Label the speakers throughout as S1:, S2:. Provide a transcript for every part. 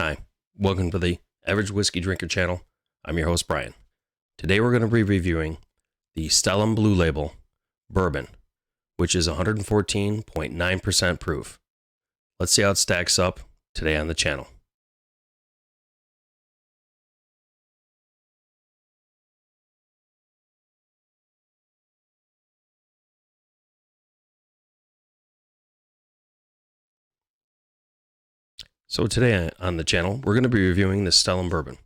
S1: Hi, welcome to the Average Whiskey Drinker channel. I'm your host, Brian. Today we're going to be reviewing the Stellum Blue Label Bourbon, which is 114.9% proof. Let's see how it stacks up today on the channel. So today on the channel, we're going to be reviewing the Stellum Bourbon.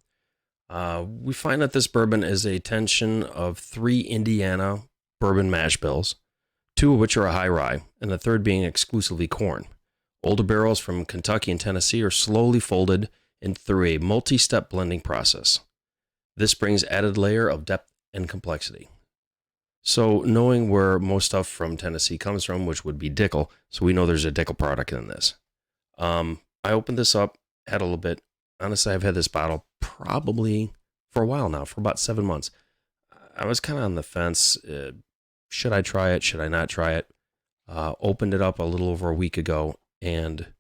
S1: We find that this bourbon is a tension of 3 Indiana bourbon mash bills, 2 of which are a high-rye, and the third being exclusively corn. Older barrels from Kentucky and Tennessee are slowly folded in through a multi-step blending process. This brings added layer of depth and complexity. So knowing where most stuff from Tennessee comes from, which would be Dickel, so we know there's a Dickel product in this. I opened this up, had a little bit. Honestly, I've had this bottle probably for a while now, for about 7 months. I was kind of on the fence. Should I try it? Should I not try it? Opened it up a little over a week ago, and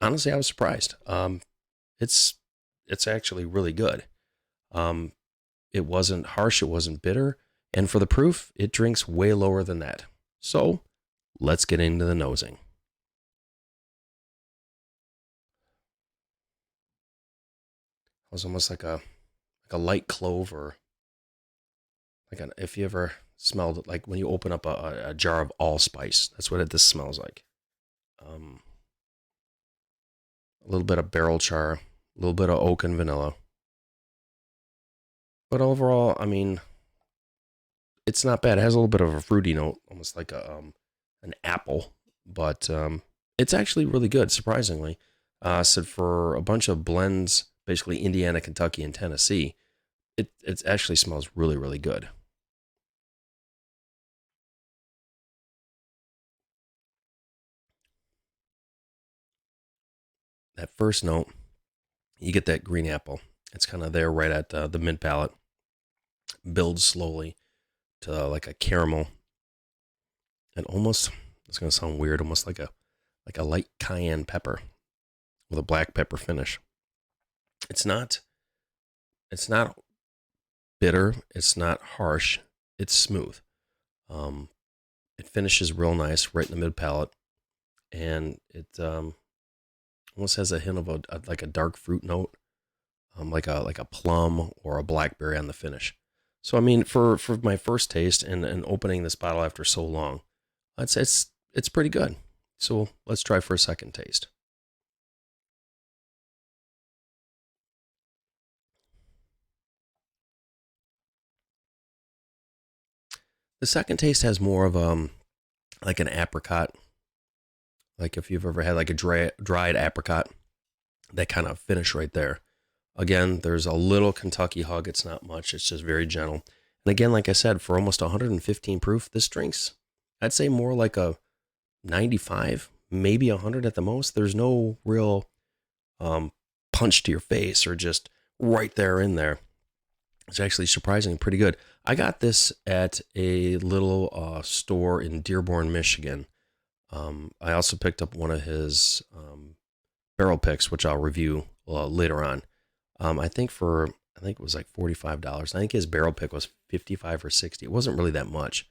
S1: honestly, I was surprised. It's actually really good. It wasn't harsh. It wasn't bitter. And for the proof, it drinks way lower than that. So let's get into the nosing. It was almost like a light clove, or if you ever smelled it, like when you open up a jar of allspice. That's what this smells like. A little bit of barrel char, a little bit of oak and vanilla. But overall, I mean, it's not bad. It has a little bit of a fruity note, almost like an apple, but it's actually really good, surprisingly. So for a bunch of blends, basically Indiana, Kentucky, and Tennessee, it actually smells really, really good. That first note, you get that green apple. It's kind of there right at the mid palate. Builds slowly to like a caramel, and almost, it's going to sound weird, almost like a light cayenne pepper with a black pepper finish. It's not bitter. It's not harsh. It's smooth. It finishes real nice right in the mid palate, and it almost has a hint of a dark fruit note, like a plum or a blackberry on the finish. So I mean, for my first taste and opening this bottle after so long, I'd say it's pretty good. So let's try for a second taste. The second taste has more of like an apricot, like if you've ever had like a dried apricot, that kind of finish right there. Again, there's a little Kentucky hug. It's not much. It's just very gentle. And again, like I said, for almost 115 proof, this drinks, I'd say more like a 95, maybe 100 at the most. There's no real punch to your face or just right there in there. It's actually surprisingly pretty good. I got this at a little store in Dearborn, Michigan. I also picked up one of his barrel picks, which I'll review later on. I think it was like $45. I think his barrel pick was 55 or 60. It wasn't really that much.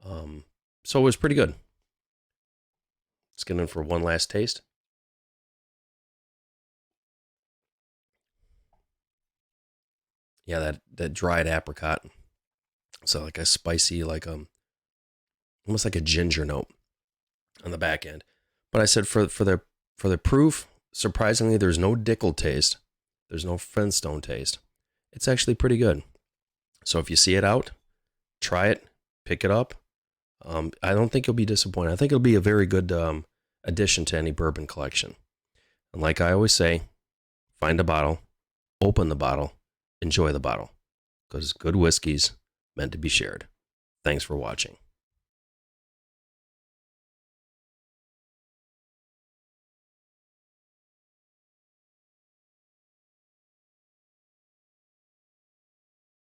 S1: So it was pretty good. Let's get in for one last taste. Yeah, that dried apricot. So like a spicy, like almost like a ginger note on the back end. But I said for the proof, surprisingly, there's no Dickel taste. There's no Flintstone taste. It's actually pretty good. So if you see it out, try it, pick it up. I don't think you'll be disappointed. I think it'll be a very good addition to any bourbon collection. And like I always say, find a bottle, open the bottle, enjoy the bottle, because good whiskey's meant to be shared. Thanks for watching.